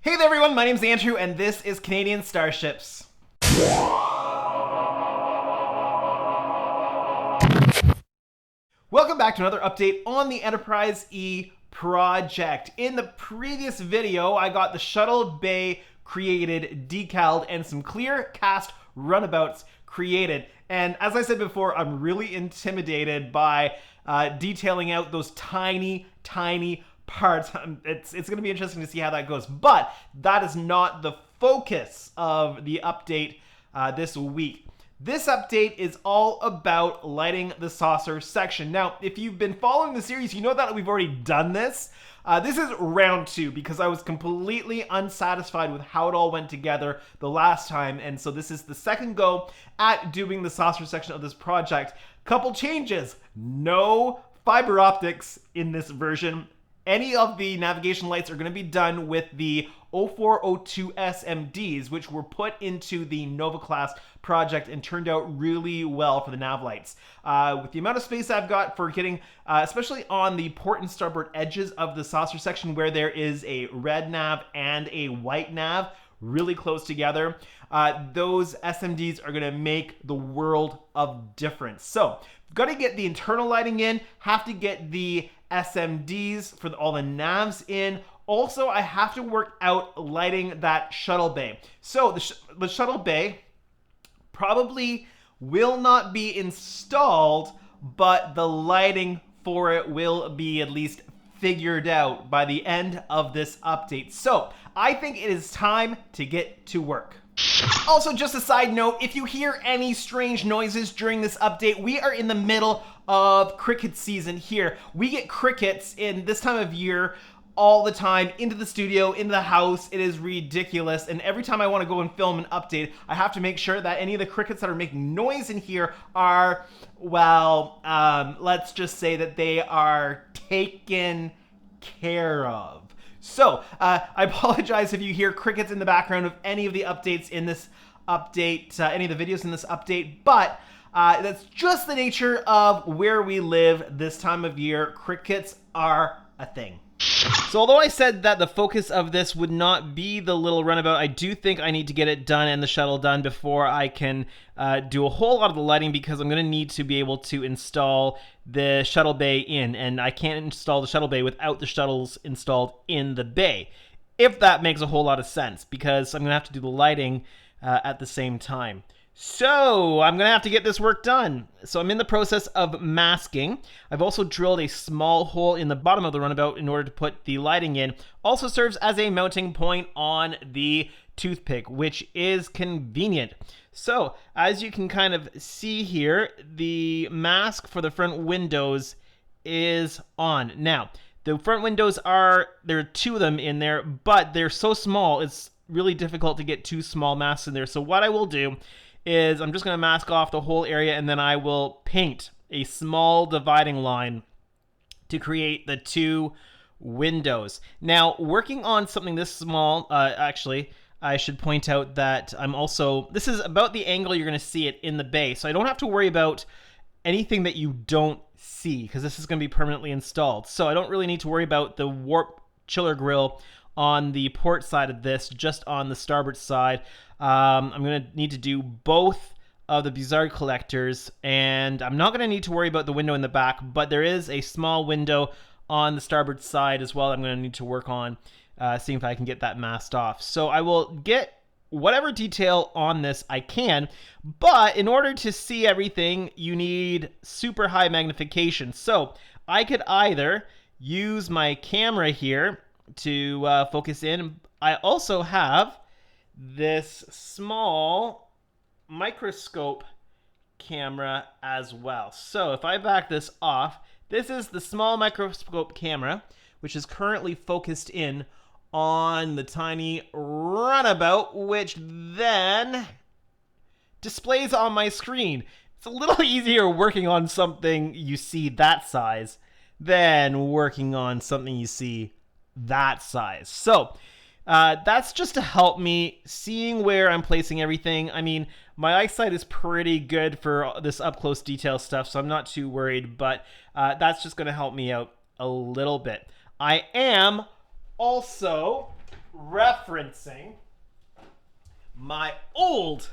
Hey there everyone, my name's Andrew and this is Canadian Starships. Welcome back to another update on the Enterprise E project. In the previous video, I got the Shuttle Bay created, decaled, and some clear cast runabouts created. And as I said before, I'm really intimidated by detailing out those tiny parts. It's going to be interesting to see how that goes. But that is not the focus of the update this week. This update is all about lighting the saucer section. Now, if you've been following the series, you know that we've already done this. This is round 2 because I was completely unsatisfied with how it all went together the last time. And so this is the second go at doing the saucer section of this project. Couple changes. No fiber optics in this version. Any of the navigation lights are going to be done with the 0402 SMDs, which were put into the Nova class project and turned out really well for the nav lights. With the amount of space I've got for getting, especially on the port and starboard edges of the saucer section where there is a red nav and a white nav really close together, those SMDs are going to make the world of difference. So, got to get the internal lighting in, have to get the SMDs for all the navs in. Also, I have to work out lighting that shuttle bay. So the shuttle bay probably will not be installed, but the lighting for it will be at least figured out by the end of this update. So I think it is time to get to work. Also, just a side note, if you hear any strange noises during this update, we are in the middle of cricket season here. We get crickets in this time of year all the time, into the studio, into the house. It is ridiculous. And every time I want to go and film an update, I have to make sure that any of the crickets that are making noise in here are, well, let's just say that they are taken care of. So, I apologize if you hear crickets in the background of any of the updates in this update, any of the videos in this update, but that's just the nature of where we live this time of year. Crickets are a thing. So although I said that the focus of this would not be the little runabout, I do think I need to get it done and the shuttle done before I can do a whole lot of the lighting, because I'm going to need to be able to install the shuttle bay in, and I can't install the shuttle bay without the shuttles installed in the bay, if that makes a whole lot of sense, because I'm going to have to do the lighting at the same time. So I'm going to have to get this work done. So I'm in the process of masking. I've also drilled a small hole in the bottom of the runabout in order to put the lighting in. Also serves as a mounting point on the toothpick, which is convenient. So as you can kind of see here, the mask for the front windows is on. Now, the front windows there are 2 of them in there, but they're so small, it's really difficult to get 2 small masks in there. So what I will do is I'm just going to mask off the whole area, and then I will paint a small dividing line to create the 2 windows. Now, working on something this small, actually, I should point out that this is about the angle you're going to see it in the bay, so I don't have to worry about anything that you don't see, because this is going to be permanently installed. So I don't really need to worry about the warp chiller grill on the port side of this, just on the starboard side. I'm going to need to do both of the Bizarre collectors, and I'm not going to need to worry about the window in the back, but there is a small window on the starboard side as well I'm going to need to work on, seeing if I can get that masked off. So I will get whatever detail on this I can, but in order to see everything, you need super high magnification. So I could either use my camera here to focus in. I also have this small microscope camera as well. So if I back this off, this is the small microscope camera, which is currently focused in on the tiny runabout, which then displays on my screen. It's a little easier working on something you see that size than working on something you see that size. So that's just to help me seeing where I'm placing everything. I mean, my eyesight is pretty good for this up-close detail stuff, so I'm not too worried, but that's just going to help me out a little bit. I am also referencing my old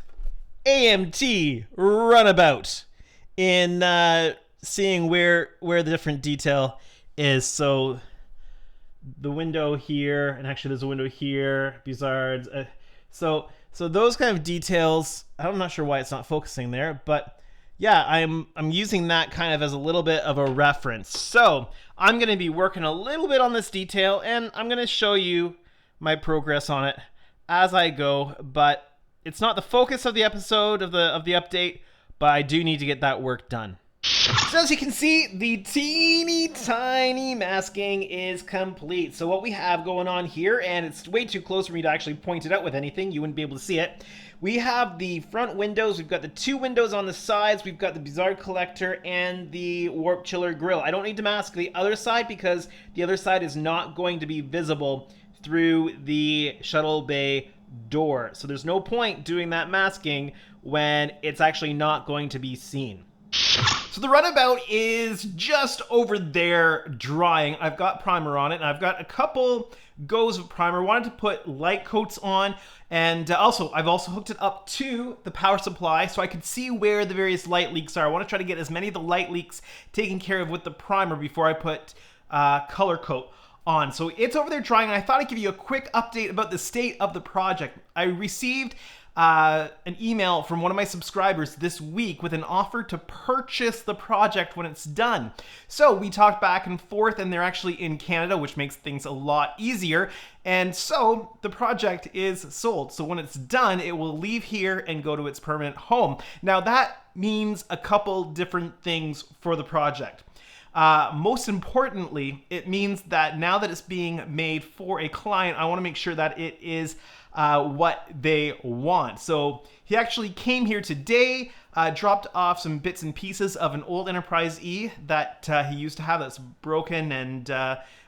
AMT Runabout in seeing where the different detail is. So the window here, and actually there's a window here, Bizards. So those kind of details, I'm not sure why it's not focusing there, but yeah, I'm using that kind of as a little bit of a reference. So I'm going to be working a little bit on this detail, and I'm going to show you my progress on it as I go, but it's not the focus of the episode, of the update, but I do need to get that work done. So as you can see, the teeny tiny masking is complete. So what we have going on here, and it's way too close for me to actually point it out with anything, you wouldn't be able to see it. We have the front windows, we've got the two windows on the sides, we've got the Bizarre Collector and the Warp Chiller Grill. I don't need to mask the other side because the other side is not going to be visible through the shuttle bay door. So there's no point doing that masking when it's actually not going to be seen. So the Runabout is just over there drying. I've got primer on it, and I've got a couple goes of primer. Wanted to put light coats on, and I've also hooked it up to the power supply so I could see where the various light leaks are. I want to try to get as many of the light leaks taken care of with the primer before I put color coat on. So it's over there drying, and I thought I'd give you a quick update about the state of the project. I received an email from one of my subscribers this week with an offer to purchase the project when it's done. So we talked back and forth, and they're actually in Canada, which makes things a lot easier. And so the project is sold. So when it's done, it will leave here and go to its permanent home. Now that means a couple different things for the project. Most importantly, it means that now that it's being made for a client, I want to make sure that it is what they want. So he actually came here today, dropped off some bits and pieces of an old Enterprise E that he used to have that's broken and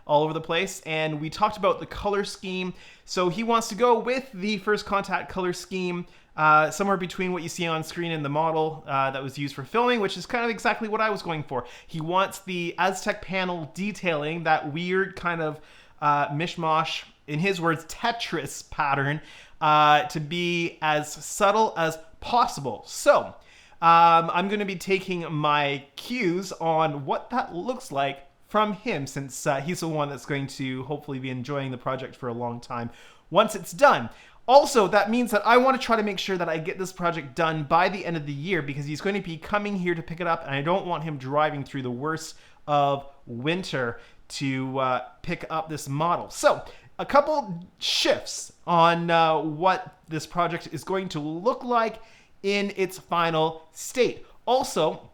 all over the place, and we talked about the color scheme. So he wants to go with the First Contact color scheme, somewhere between what you see on screen and the model that was used for filming, which is kind of exactly what I was going for. He wants the Aztec panel detailing, that weird kind of mishmash, in his words, Tetris pattern, to be as subtle as possible. So I'm going to be taking my cues on what that looks like from him, since he's the one that's going to hopefully be enjoying the project for a long time once it's done. Also, that means that I want to try to make sure that I get this project done by the end of the year, because he's going to be coming here to pick it up, and I don't want him driving through the worst of winter to pick up this model. So a couple shifts on what this project is going to look like in its final state. Also,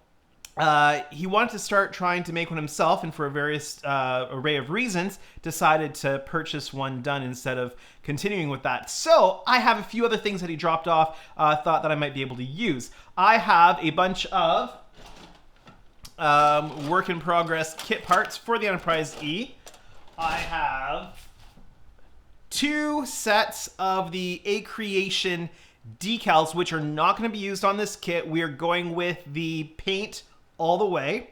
he wanted to start trying to make one himself, and for a various array of reasons, decided to purchase one done instead of continuing with that. So I have a few other things that he dropped off, thought that I might be able to use. I have a bunch of work in progress kit parts for the Enterprise E. I have 2 sets of the A Creation decals, which are not going to be used on this kit. We are going with the paint all the way,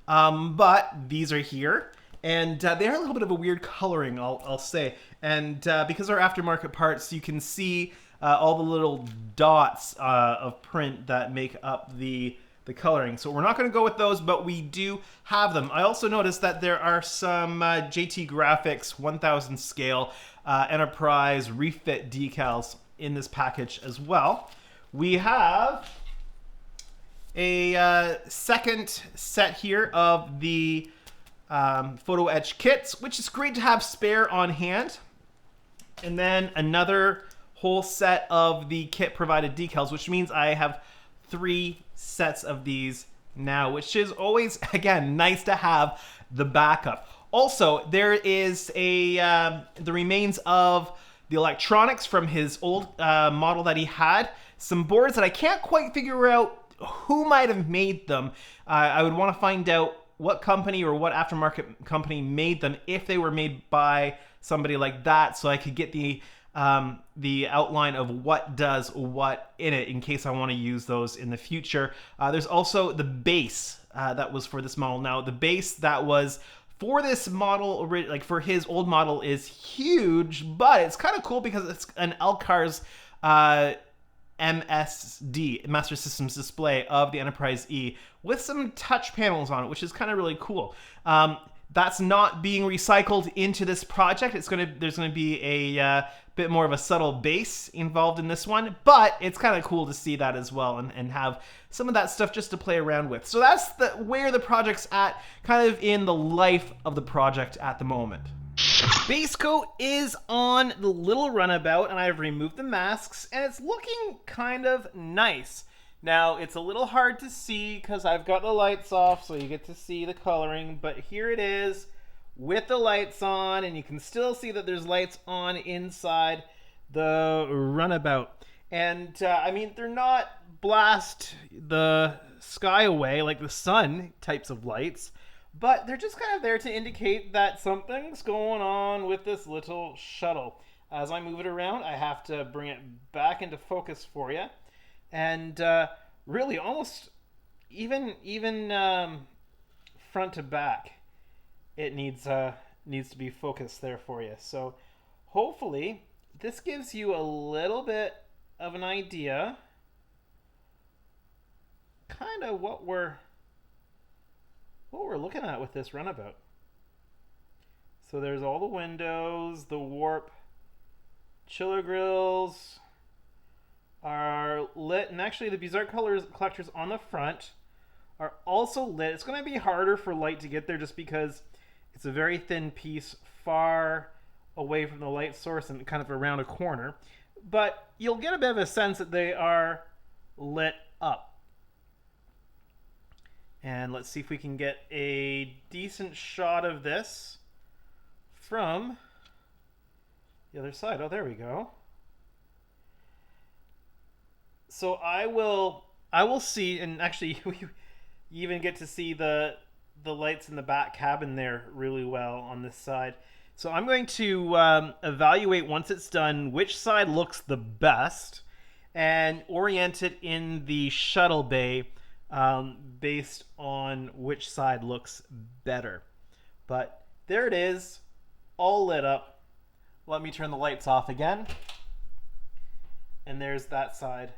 but these are here, and they're a little bit of a weird coloring, I'll say, and because they're aftermarket parts, you can see all the little dots of print that make up the coloring. So we're not going to go with those, but we do have them. I also noticed that there are some JT Graphics 1000 scale Enterprise refit decals in this package as well. We have a second set here of the photo etch kits, which is great to have spare on hand. And then another whole set of the kit provided decals, which means I have 3 sets of these now, which is always, again, nice to have the backup. Also, there is the remains of the electronics from his old model that he had. Some boards that I can't quite figure out who might have made them. I would want to find out what company or what aftermarket company made them, if they were made by somebody like that, so I could get the outline of what does what in it in case I want to use those in the future. There's also the base that was for this model. Now, the base that was for this model, like for his old model, is huge, but it's kind of cool because it's an Elcar's MSD, Master Systems Display of the Enterprise E, with some touch panels on it, which is kind of really cool. That's not being recycled into this project. There's gonna be a bit more of a subtle base involved in this one, but it's kind of cool to see that as well and have some of that stuff just to play around with. So that's where the project's at, kind of in the life of the project at the moment. Base coat is on the little Runabout, and I've removed the masks, and it's looking kind of nice. Now, it's a little hard to see because I've got the lights off, so you get to see the coloring, but here it is with the lights on, and you can still see that there's lights on inside the Runabout. And, I mean, they're not blast the sky away like the sun types of lights, but they're just kind of there to indicate that something's going on with this little shuttle. As I move it around, I have to bring it back into focus for you. And really, almost even front to back, it needs to be focused there for you. So hopefully, this gives you a little bit of an idea, kind of what we're looking at with this Runabout. So there's all the windows, the warp chiller grills are lit, and actually the Bizarre collectors on the front are also lit. It's going to be harder for light to get there just because it's a very thin piece far away from the light source and kind of around a corner, but you'll get a bit of a sense that they are lit up. And let's see if we can get a decent shot of this from the other side. Oh, there we go. So I will see, and actually you even get to see the lights in the back cabin there really well on this side. So I'm going to evaluate once it's done which side looks the best and orient it in the shuttle bay based on which side looks better. But there it is, all lit up. Let me turn the lights off again. And there's that side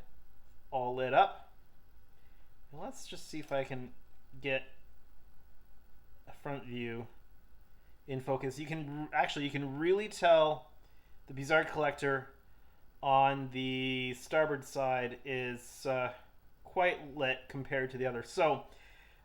all lit up. And let's just see if I can get a front view in focus. You can really tell the Bizarre collector on the starboard side is quite lit compared to the other. So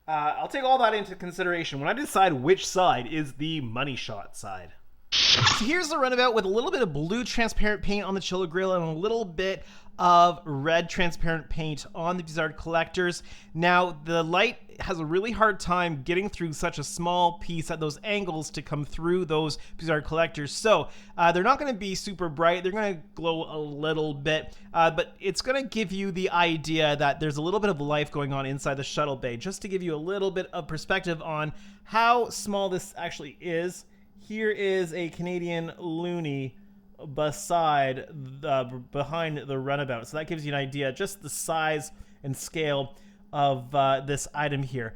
I'll take all that into consideration when I decide which side is the money shot side. So here's the Runabout with a little bit of blue transparent paint on the chiller grill and a little bit of red transparent paint on the Bizarre collectors. Now, the light has a really hard time getting through such a small piece at those angles to come through those Bizarre collectors. So they're not going to be super bright. They're going to glow a little bit, but it's going to give you the idea that there's a little bit of life going on inside the shuttle bay, just to give you a little bit of perspective on how small this actually is. Here is a Canadian loonie behind the Runabout. So that gives you an idea, just the size and scale of this item here.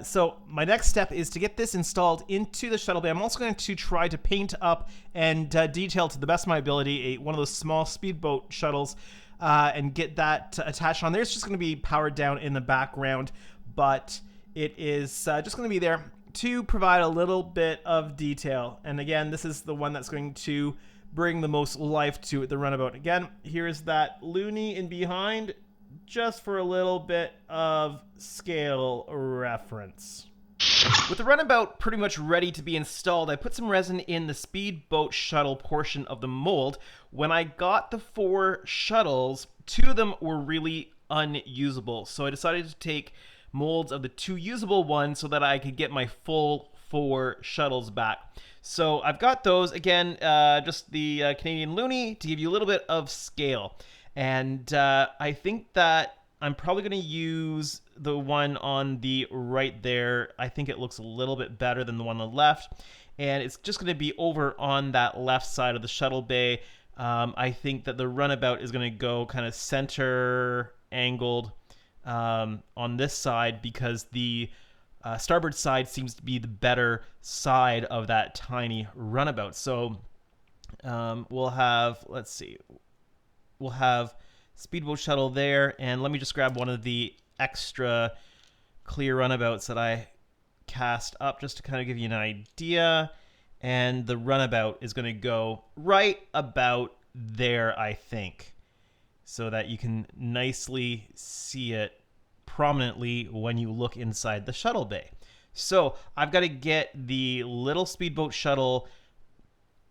So my next step is to get this installed into the shuttle bay. I'm also going to try to paint up and detail to the best of my ability one of those small speedboat shuttles and get that attached on there. It's just going to be powered down in the background, but it is just going to be there to provide a little bit of detail. And again, this is the one that's going to bring the most life to the Runabout. Again, here's that loonie in behind, just for a little bit of scale reference. With the Runabout pretty much ready to be installed, I put some resin in the speedboat shuttle portion of the mold. When I got the 4 shuttles, 2 of them were really unusable. So I decided to take molds of the 2 usable ones so that I could get my full 4 shuttles back. So I've got those, again, just the Canadian loonie to give you a little bit of scale. And I think that I'm probably going to use the one on the right there. I think it looks a little bit better than the one on the left. And it's just going to be over on that left side of the shuttle bay. I think that the Runabout is going to go kind of center angled on this side because the starboard side seems to be the better side of that tiny runabout. So we'll have, let's see, we'll have speedboat shuttle there, and let me just grab one of the extra clear runabouts that I cast up just to kind of give you an idea. And the runabout is going to go right about there, I think, so that you can nicely see it prominently when you look inside the shuttle bay. So I've got to get the little speedboat shuttle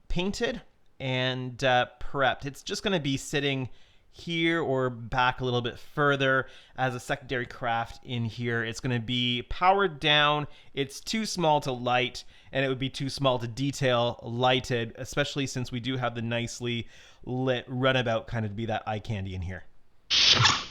painted and prepped. It's just going to be sitting here or back a little bit further as a secondary craft in here. It's going to be powered down. It's too small to light, and it would be too small to detail lighted, especially since we do have the nicely lit runabout kind of be that eye candy in here.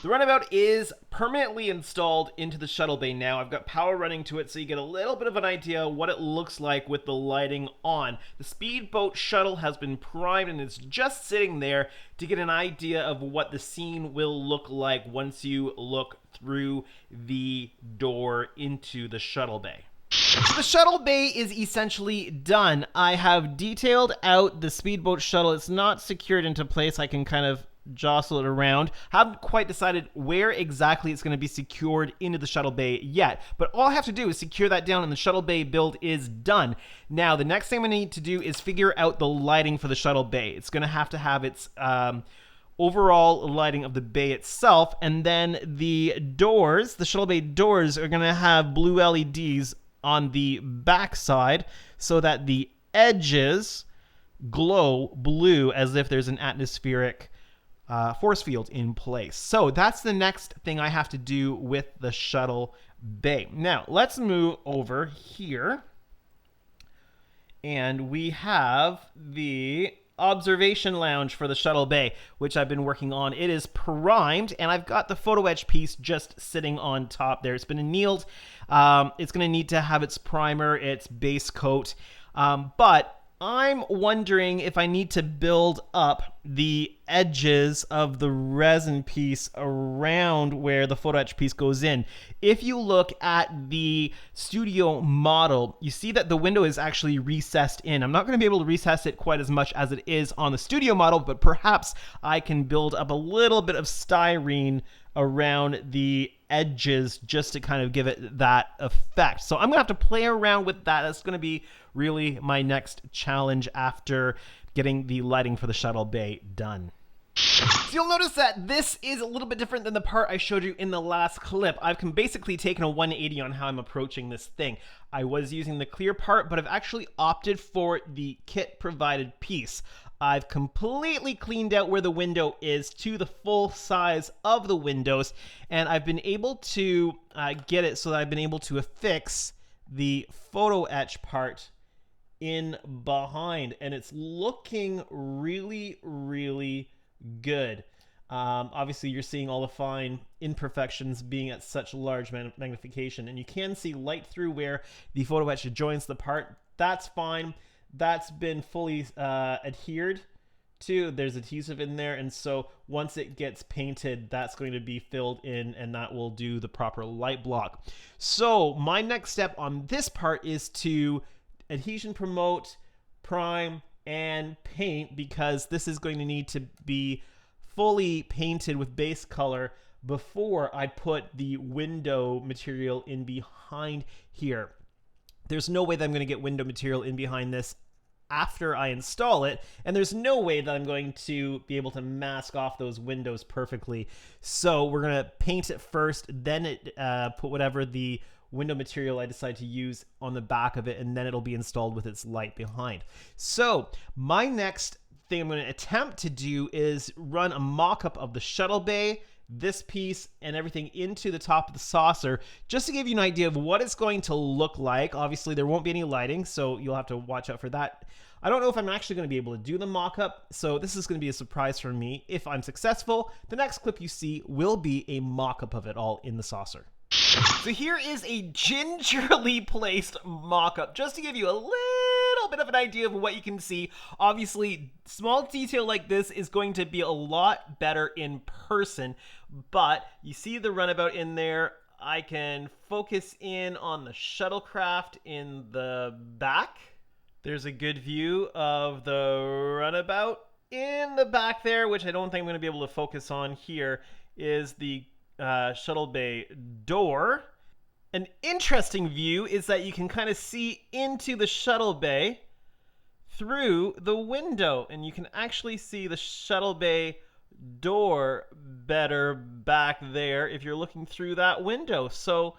The runabout is permanently installed into the shuttle bay now. I've got power running to it so you get a little bit of an idea what it looks like with the lighting on. The speedboat shuttle has been primed and it's just sitting there to get an idea of what the scene will look like once you look through the door into the shuttle bay. So the shuttle bay is essentially done. I have detailed out the speedboat shuttle. It's not secured into place. I can kind of jostle it around. Haven't quite decided where exactly it's going to be secured into the shuttle bay yet, but all I have to do is secure that down and the shuttle bay build is done. Now the next thing we need to do is figure out the lighting for the shuttle bay. It's going to have its overall lighting of the bay itself, and then the doors, the shuttle bay doors, are going to have blue LEDs on the back side so that the edges glow blue as if there's an atmospheric force field in place. So that's the next thing I have to do with the shuttle bay. Now let's move over here, and we have the observation lounge for the shuttle bay, which I've been working on. It is primed, and I've got the photo etch piece just sitting on top there. It's been annealed. It's going to need to have its primer, its base coat, but I'm wondering if I need to build up the edges of the resin piece around where the photo etch piece goes in. If you look at the studio model, you see that the window is actually recessed in. I'm not going to be able to recess it quite as much as it is on the studio model, but perhaps I can build up a little bit of styrene around the edges just to kind of give it that effect. So I'm gonna have to play around with that. That's gonna be really my next challenge after getting the lighting for the shuttle bay done. So you'll notice that this is a little bit different than the part I showed you in the last clip. I've basically taken a 180 on how I'm approaching this thing. I was using the clear part, but I've actually opted for the kit provided piece. I've completely cleaned out where the window is to the full size of the windows, and I've been able to get it so that I've been able to affix the photo etch part in behind, and it's looking really, really good. Obviously, you're seeing all the fine imperfections being at such large magnification, and you can see light through where the photo etch joins the part. That's fine. That's been fully adhered to. There's adhesive in there, and so once it gets painted, that's going to be filled in, and that will do the proper light block. So my next step on this part is to adhesion promote, prime, and paint, because this is going to need to be fully painted with base color before I put the window material in behind here. There's no way that I'm going to get window material in behind this after I install it, and there's no way that I'm going to be able to mask off those windows perfectly. So we're going to paint it first, then put whatever the window material I decide to use on the back of it, and then it'll be installed with its light behind. So my next thing I'm going to attempt to do is run a mock-up of the shuttle bay, this piece, and everything into the top of the saucer, just to give you an idea of what it's going to look like. Obviously, there won't be any lighting, so you'll have to watch out for that. I don't know if I'm actually going to be able to do the mock-up, so this is going to be a surprise for me. If I'm successful, the next clip you see will be a mock-up of it all in the saucer. So here is a gingerly placed mock-up, just to give you a little bit of an idea of what you can see. Obviously, small detail like this is going to be a lot better in person, but you see the runabout in there. I can focus in on the shuttlecraft in the back. There's a good view of the runabout in the back there, which I don't think I'm going to be able to focus on here, is the shuttle bay door. An interesting view is that you can kind of see into the shuttle bay through the window, and you can actually see the shuttle bay door better back there if you're looking through that window. So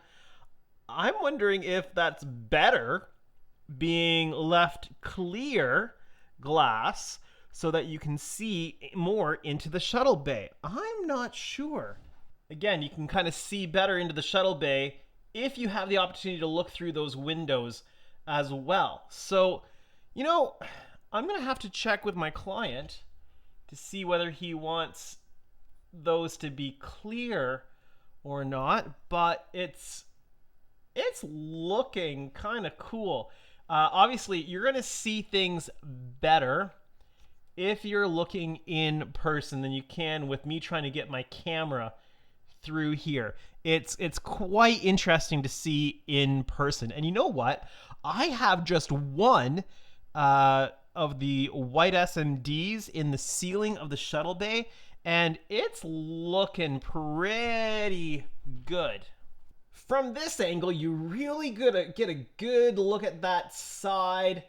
I'm wondering if that's better being left clear glass so that you can see more into the shuttle bay. I'm not sure. Again, you can kind of see better into the shuttle bay if you have the opportunity to look through those windows as well. So, you know, I'm going to have to check with my client to see whether he wants those to be clear or not, but it's looking kind of cool. Obviously, you're going to see things better if you're looking in person than you can with me trying to get my camera through here. It's quite interesting to see in person. And you know what? I have just one of the white SMDs in the ceiling of the shuttle bay, and it's looking pretty good. From this angle, you really get a good look at that side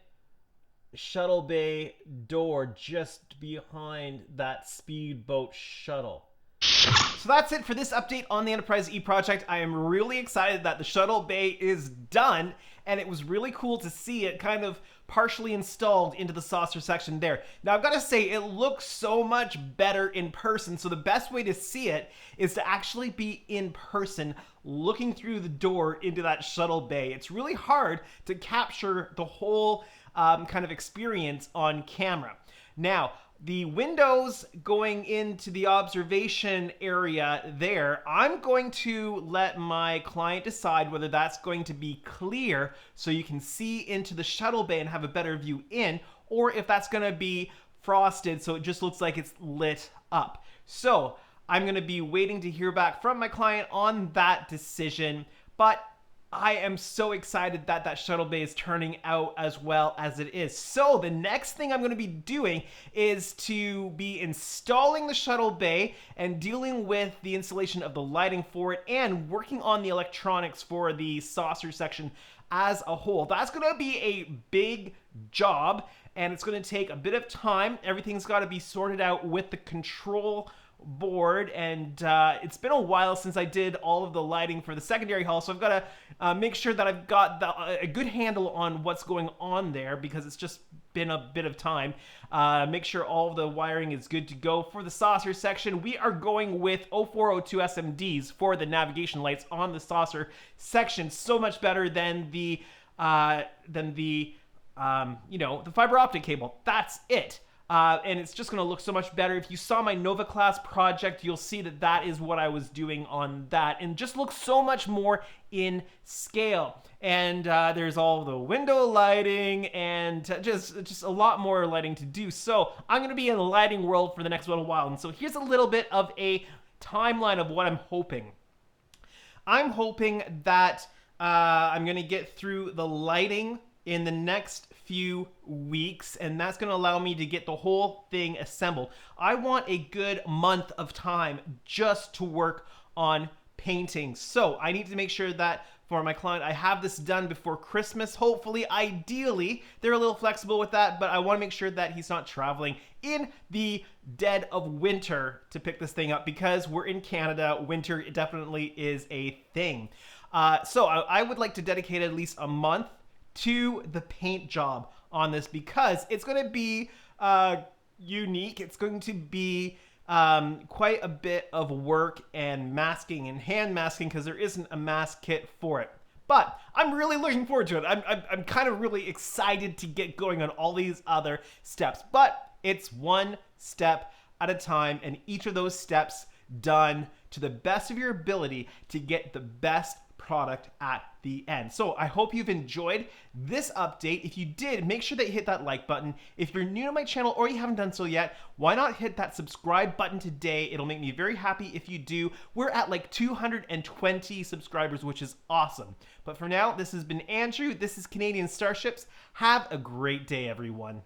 shuttle bay door just behind that speedboat shuttle. So that's it for this update on the Enterprise E project. I am really excited that the shuttle bay is done, and it was really cool to see it kind of partially installed into the saucer section there. Now I've got to say, it looks so much better in person, so the best way to see it is to actually be in person looking through the door into that shuttle bay. It's really hard to capture the whole kind of experience on camera. Now, the windows going into the observation area there, I'm going to let my client decide whether that's going to be clear so you can see into the shuttle bay and have a better view in, or if that's going to be frosted so it just looks like it's lit up. So I'm going to be waiting to hear back from my client on that decision, but I am so excited that that shuttle bay is turning out as well as it is. So the next thing I'm going to be doing is to be installing the shuttle bay and dealing with the installation of the lighting for it and working on the electronics for the saucer section as a whole. That's going to be a big job, and it's going to take a bit of time. Everything's got to be sorted out with the control board, and it's been a while since I did all of the lighting for the secondary hull, so I've got to make sure that I've got a good handle on what's going on there, because it's just been a bit of time. Make sure all of the wiring is good to go. For the saucer section, we are going with 0402 SMDs for the navigation lights on the saucer section. So much better than the you know, the fiber optic cable. That's it. And it's just going to look so much better. If you saw my Nova class project, you'll see that that is what I was doing on that, and just looks so much more in scale. And there's all the window lighting and just a lot more lighting to do. So I'm going to be in the lighting world for the next little while. And so here's a little bit of a timeline of what I'm hoping. I'm hoping that I'm going to get through the lighting in the next few weeks, and that's going to allow me to get the whole thing assembled. I want a good month of time just to work on painting. So I need to make sure that for my client, I have this done before Christmas, hopefully. Ideally, they're a little flexible with that, but I want to make sure that he's not traveling in the dead of winter to pick this thing up, because we're in Canada. Winter definitely is a thing. So I would like to dedicate at least a month to the paint job on this, because it's going to be unique. It's going to be quite a bit of work and masking and hand masking, because there isn't a mask kit for it. But I'm really looking forward to it. I'm kind of really excited to get going on all these other steps, but it's one step at a time, and each of those steps done to the best of your ability to get the best product at the end. So I hope you've enjoyed this update. If you did, make sure that you hit that like button. If you're new to my channel or you haven't done so yet, why not hit that subscribe button today? It'll make me very happy if you do. We're at like 220 subscribers, which is awesome. But for now, this has been Andrew. This is Canadian Starships. Have a great day, everyone.